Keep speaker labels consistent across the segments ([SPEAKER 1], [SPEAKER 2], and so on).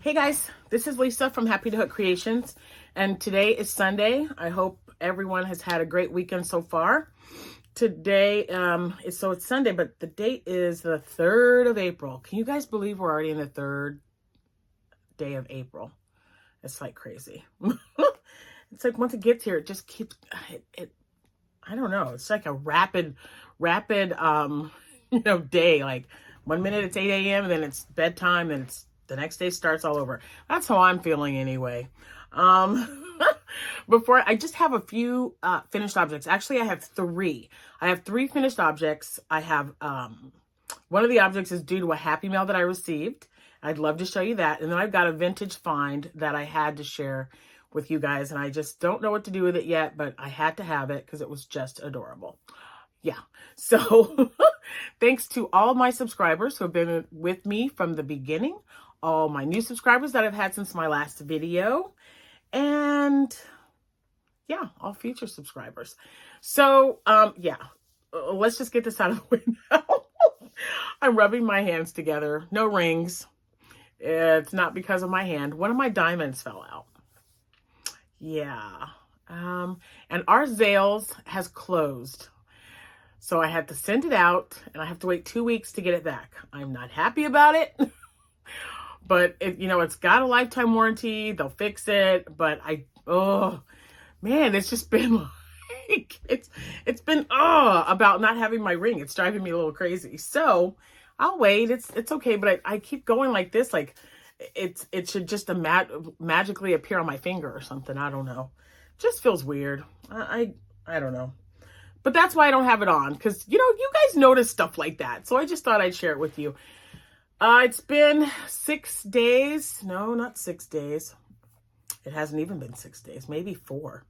[SPEAKER 1] Hey guys, this is Lisa from Happytohook Creations, and today is Sunday. I hope everyone has had a great weekend so far. Today it's Sunday, but the date is the 3rd of April. Can you guys believe we're already in the 3rd day of April? It's like crazy. It's like once it gets here, it just keeps I don't know. It's like a rapid day. Like 1 minute it's 8 a.m. and then it's bedtime and it's the next day starts all over. That's how I'm feeling anyway. Before I just have a few finished objects. Actually, I have 3. I have 3 finished objects. I have one of the objects is due to a Happy Mail that I received. I'd love to show you that. And then I've got a vintage find that I had to share with you guys. And I just don't know what to do with it yet, but I had to have it because it was just adorable. Yeah. So thanks to all of my subscribers who have been with me from the beginning, all my new subscribers that I've had since my last video, and yeah, all future subscribers. So, let's just get this out of the way now. I'm rubbing my hands together. No rings. It's not because of my hand. One of my diamonds fell out. Yeah. And our Zales has closed. So I had to send it out and I have to wait 2 weeks to get it back. I'm not happy about it. But it's got a lifetime warranty. They'll fix it. But it's just been like, it's been about not having my ring. It's driving me a little crazy. So I'll wait. It's okay. But I keep going like this. Like it should just magically appear on my finger or something. I don't know. Just feels weird. I don't know. But that's why I don't have it on. Because, you guys notice stuff like that. So I just thought I'd share it with you. It's been 6 days. No, not 6 days. It hasn't even been 6 days. Maybe 4.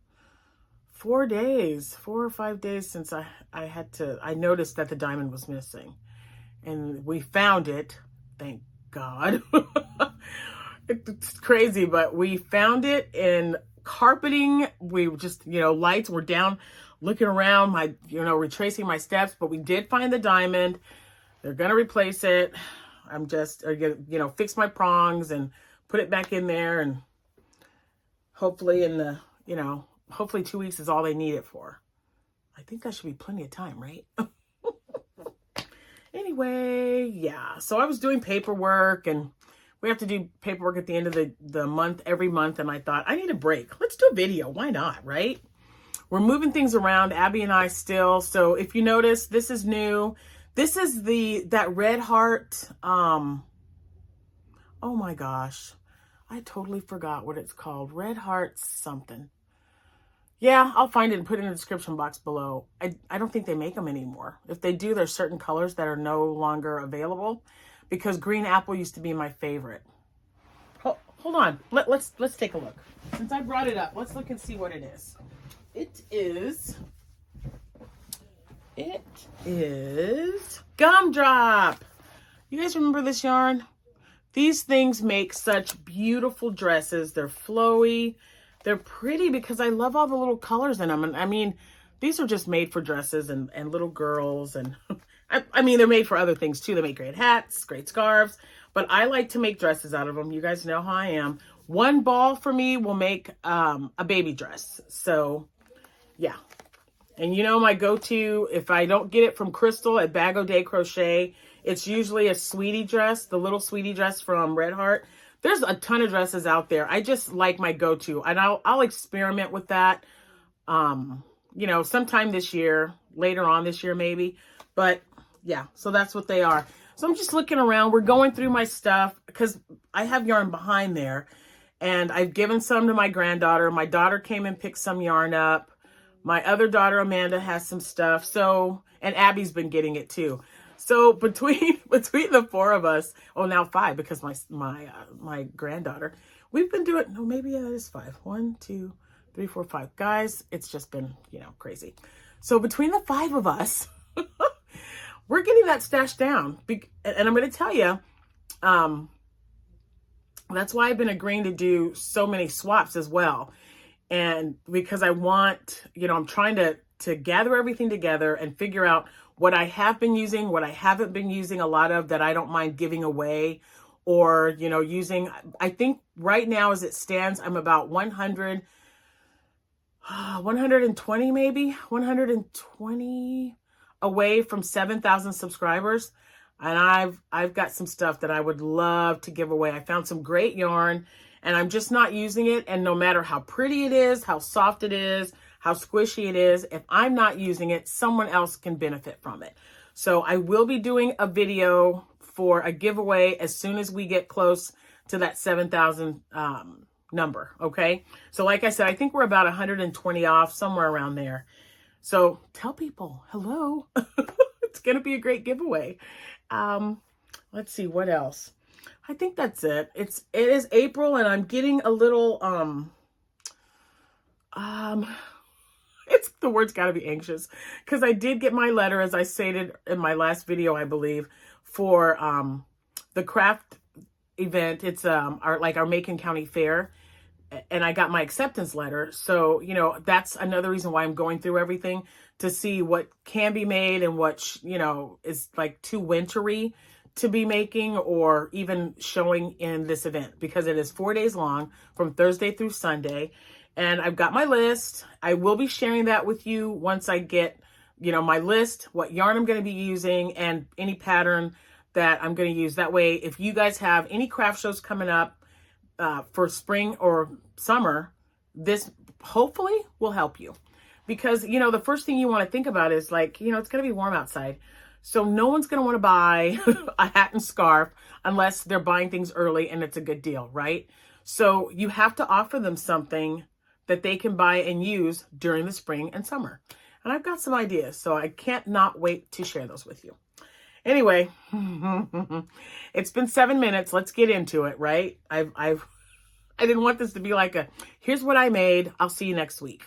[SPEAKER 1] 4 days. 4 or 5 days since I noticed that the diamond was missing. And we found it. Thank God. It's crazy, but we found it in carpeting. We just, lights were down, looking around, retracing my steps, but we did find the diamond. They're going to replace it. I'm just, fix my prongs and put it back in there. And hopefully hopefully 2 weeks is all they need it for. I think that should be plenty of time, right? Anyway, yeah. So I was doing paperwork and we have to do paperwork at the end of the month, every month. And I thought, I need a break. Let's do a video. Why not, right? We're moving things around, Abby and I still. So if you notice, this is new. This is that red heart. Oh my gosh. I totally forgot what it's called. Red heart something. Yeah, I'll find it and put it in the description box below. I don't think they make them anymore. If they do, there's certain colors that are no longer available because green apple used to be my favorite. Hold on. Let's take a look. Since I brought it up, let's look and see what it is. It is Gumdrop. You guys remember this yarn? These things make such beautiful dresses. They're flowy. They're pretty because I love all the little colors in them. And I mean, these are just made for dresses and little girls. And I mean, they're made for other things too. They make great hats, great scarves. But I like to make dresses out of them. You guys know how I am. One ball for me will make a baby dress. So, yeah. And my go-to, if I don't get it from Crystal at Bag O' Day Crochet, it's usually a sweetie dress, the little sweetie dress from Red Heart. There's a ton of dresses out there. I just like my go-to, and I'll experiment with that, sometime this year, later on this year maybe. But yeah, so that's what they are. So I'm just looking around. We're going through my stuff because I have yarn behind there, and I've given some to my granddaughter. My daughter came and picked some yarn up. My other daughter, Amanda, has some stuff. So, and Abby's been getting it too. So between the 4 of us, now 5 because my granddaughter, we've been doing, no, maybe it is 5. 1, 2, 3, 4, 5. Guys, it's just been, crazy. So between the 5 of us, we're getting that stash down. And I'm going to tell you, that's why I've been agreeing to do so many swaps as well. And because I want, I'm trying to gather everything together and figure out what I have been using, what I haven't been using a lot of that I don't mind giving away, or, you know, using, I think right now as it stands, I'm about 120 maybe, 120 away from 7,000 subscribers. And I've got some stuff that I would love to give away. I found some great yarn and I'm just not using it. And no matter how pretty it is, how soft it is, how squishy it is, if I'm not using it, someone else can benefit from it. So I will be doing a video for a giveaway as soon as we get close to that 7,000 number. Okay. So like I said, I think we're about 120 off, somewhere around there. So tell people, hello, it's going to be a great giveaway. Let's see what else. I think that's it. It is April and I'm getting a little, it's the word's got to be anxious because I did get my letter, as I stated in my last video, I believe, for the craft event. It's our Macon County Fair, and I got my acceptance letter. So, you know, that's another reason why I'm going through everything to see what can be made and what, you know, is like too wintry to be making or even showing in this event, because it is 4 days long from Thursday through Sunday. And I've got my list. I will be sharing that with you once I get, you know, my list, what yarn I'm going to be using, and any pattern that I'm going to use. That way, if you guys have any craft shows coming up for spring or summer, this hopefully will help you. Because, you know, the first thing you want to think about is like, you know, it's going to be warm outside. So no one's going to want to buy a hat and scarf unless they're buying things early and it's a good deal, right? So you have to offer them something that they can buy and use during the spring and summer. And I've got some ideas, so I can't not wait to share those with you. Anyway, it's been 7 minutes. Let's get into it, right? I didn't want this to be like here's what I made. I'll see you next week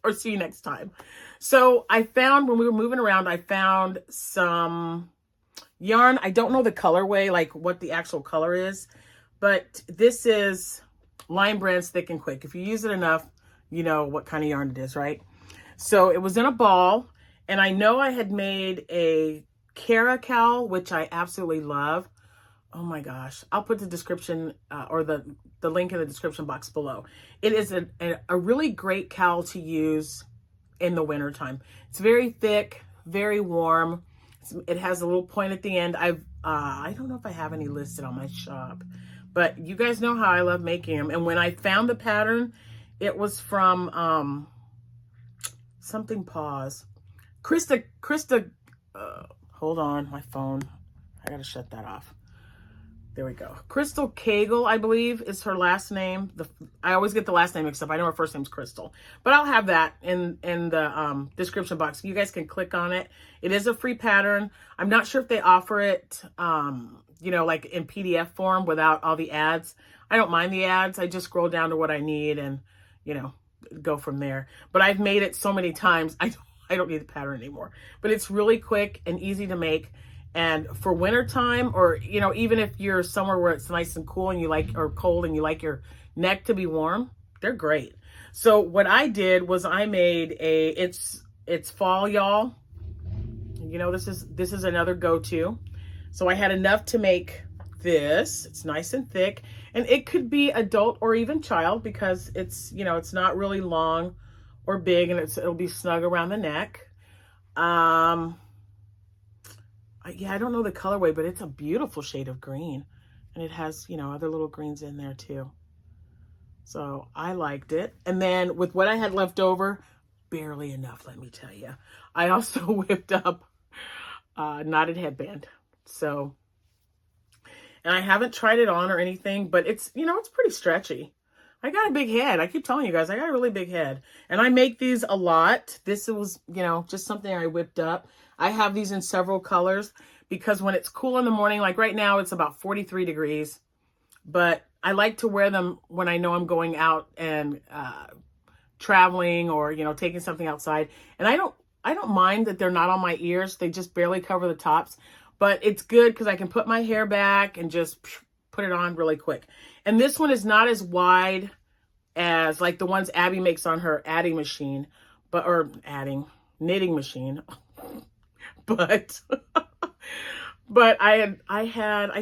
[SPEAKER 1] or see you next time. So I found, when we were moving around, I found some yarn. I don't know the colorway, like what the actual color is, but this is Line Brands Thick and Quick. If you use it enough, you know what kind of yarn it is, right? So it was in a ball, and I know I had made a caracal, which I absolutely love. Oh my gosh. I'll put the description or the link in the description box below. It is a really great cowl to use in the wintertime. It's very thick, very warm. It has a little point at the end. I don't know if I have any listed on my shop, but you guys know how I love making them. And when I found the pattern, it was from something Paws. Krista, hold on, my phone. I gotta shut that off. There we go. Crystal Cagle, I believe, is her last name. I always get the last name mixed up. I know her first name's Crystal, but I'll have that in the description box. You guys can click on it. It is a free pattern. I'm not sure if they offer it, you know, like in PDF form without all the ads. I don't mind the ads. I just scroll down to what I need and, you know, go from there. But I've made it so many times, I don't need the pattern anymore. But it's really quick and easy to make. And for winter time, or, you know, even if you're somewhere where it's nice and cool and you like, or cold and you like your neck to be warm, they're great. So what I did was I made it's fall, y'all. You know, this is another go-to. So I had enough to make this. It's nice and thick, and it could be adult or even child because it's, you know, it's not really long or big, and it'll be snug around the neck. Yeah, I don't know the colorway, but it's a beautiful shade of green, and it has, you know, other little greens in there too. So I liked it. And then with what I had left over, barely enough, let me tell you, I also whipped up a knotted headband. So, and I haven't tried it on or anything, but it's, you know, it's pretty stretchy. I got a big head. I keep telling you guys, I got a really big head. And I make these a lot. This was, you know, just something I whipped up. I have these in several colors because when it's cool in the morning, like right now, it's about 43 degrees. But I like to wear them when I know I'm going out and traveling or, you know, taking something outside. And I don't mind that they're not on my ears. They just barely cover the tops. But it's good because I can put my hair back and just put it on really quick. And this one is not as wide as like the ones Abby makes on her knitting machine. But I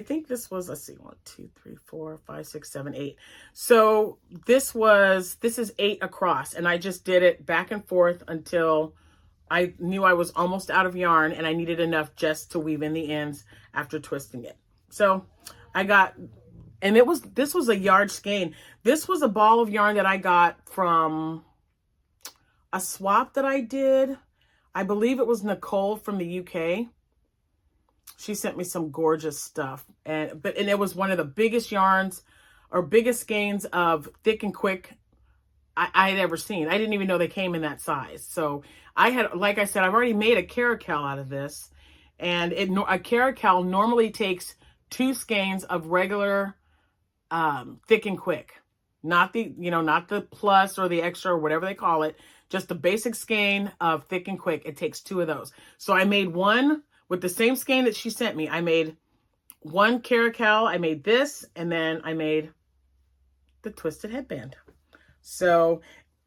[SPEAKER 1] think this was, let's see, 1, 2, 3, 4, 5, 6, 7, 8. So this is 8 across, and I just did it back and forth until I knew I was almost out of yarn and I needed enough just to weave in the ends after twisting it. So I got, and this was a yard skein. This was a ball of yarn that I got from a swap that I did. I believe it was Nicole from the UK. She sent me some gorgeous stuff. And it was one of the biggest yarns or biggest skeins of thick and quick I had ever seen. I didn't even know they came in that size. So I had, like I said, I've already made a caracal out of this. And a caracal normally takes 2 skeins of regular thick and quick. Not the plus or the extra or whatever they call it. Just the basic skein of thick and quick. It takes 2 of those. So I made one with the same skein that she sent me. I made one caracal. I made this, and then I made the twisted headband. So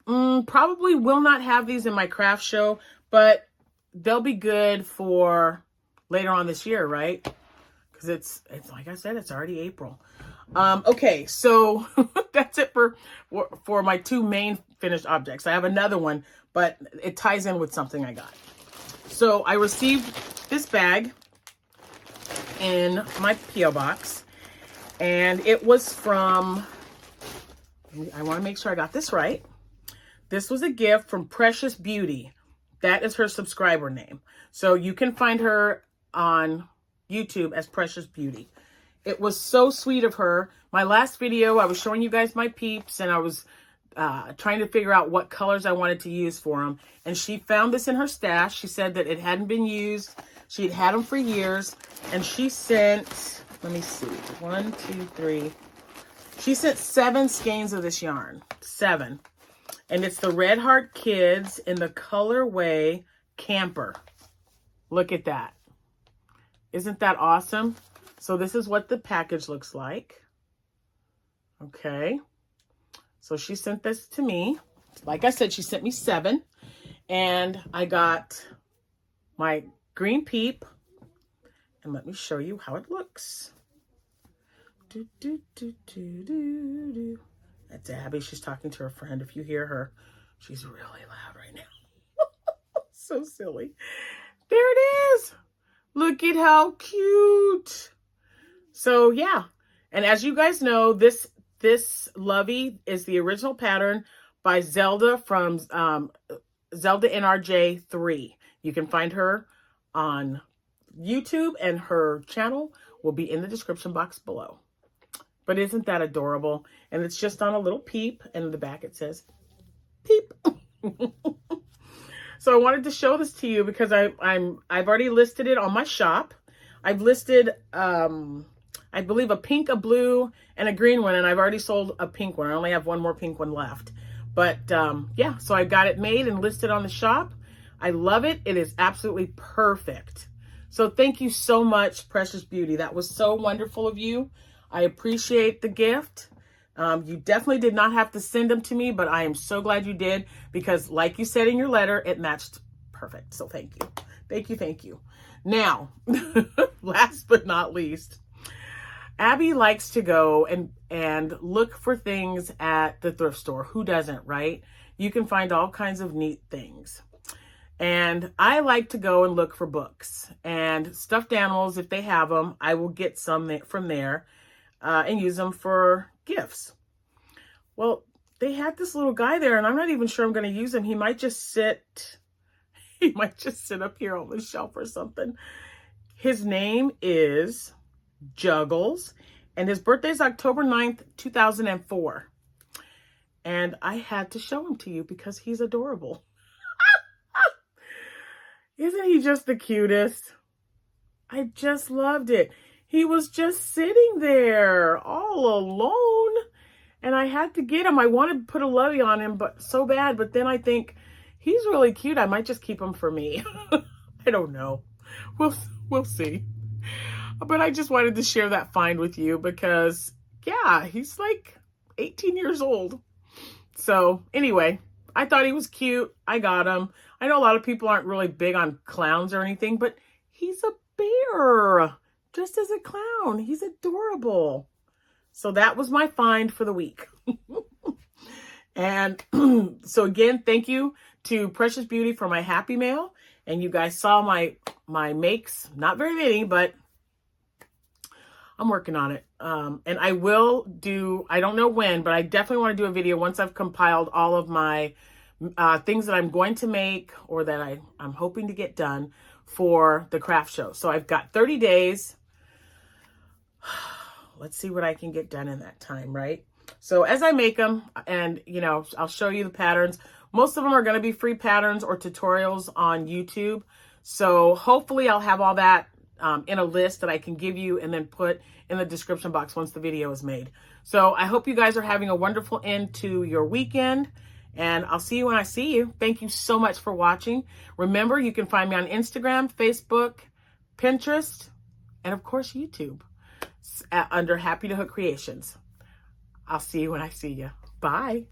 [SPEAKER 1] probably will not have these in my craft show, but they'll be good for later on this year, right? Because it's like I said, it's already April. Okay, so that's it for my 2 main finished objects. I have another one, but it ties in with something I got. So I received this bag in my P.O. box, and it was from, I want to make sure I got this right. This was a gift from Precious Beauty. That is her subscriber name. So you can find her on YouTube as Precious Beauty. It was so sweet of her. My last video, I was showing you guys my peeps, and I was trying to figure out what colors I wanted to use for them. And she found this in her stash. She said that it hadn't been used. She'd had them for years. And she sent, let me see, 1, 2, 3. She sent 7 skeins of this yarn. 7. And it's the Red Heart Kids in the colorway Camper. Look at that. Isn't that awesome? So this is what the package looks like. Okay. So she sent this to me. Like I said, she sent me 7. And I got my green peep. And let me show you how it looks. Do, do, do, do, do, do. That's Abby. She's talking to her friend. If you hear her, she's really loud right now. So silly. There it is. Look at how cute. So yeah. And as you guys know, this Lovey is the original pattern by Zelda from Zelda NRJ 3. You can find her on YouTube, and her channel will be in the description box below. But isn't that adorable? And it's just on a little peep, and in the back it says peep. So I wanted to show this to you because I've already listed it on my shop. I've listed I believe a pink, a blue, and a green one, and I've already sold a pink one. I only have one more pink one left. But yeah, so I got it made and listed on the shop. I love it. It is absolutely perfect. So thank you so much, Precious Beauty. That was so wonderful of you. I appreciate the gift. You definitely did not have to send them to me, but I am so glad you did because like you said in your letter, it matched perfect. So thank you. Thank you. Thank you. Now, last but not least, Abby likes to go and look for things at the thrift store. Who doesn't, right? You can find all kinds of neat things. And I like to go and look for books and stuffed animals. If they have them, I will get some from there and use them for gifts. Well, they had this little guy there, and I'm not even sure I'm going to use him. He might just sit up here on the shelf or something. His name is Juggles, and his birthday is October 9th, 2004. And I had to show him to you because he's adorable. Isn't he just the cutest? I just loved it. He was just sitting there all alone, and I had to get him. I wanted to put a lovey on him, but so bad. But then I think he's really cute. I might just keep him for me. I don't know. We'll see. But I just wanted to share that find with you because, yeah, he's like 18 years old. So anyway, I thought he was cute. I got him. I know a lot of people aren't really big on clowns or anything, but he's a bear. just as a clown. He's adorable. So that was my find for the week. And so again, thank you to Precious Beauty for my Happy Mail. And you guys saw my makes, not very many, but I'm working on it. And I will do, I don't know when, but I definitely want to do a video once I've compiled all of my things that I'm going to make or that I'm hoping to get done for the craft show. So I've got 30 days. Let's see what I can get done in that time, right? So as I make them, and you know, I'll show you the patterns. Most of them are going to be free patterns or tutorials on YouTube. So hopefully I'll have all that in a list that I can give you and then put in the description box once the video is made. So I hope you guys are having a wonderful end to your weekend, and I'll see you when I see you. Thank you so much for watching. Remember, you can find me on Instagram, Facebook, Pinterest, and of course YouTube under Happytohook Creations. I'll see you when I see you. Bye.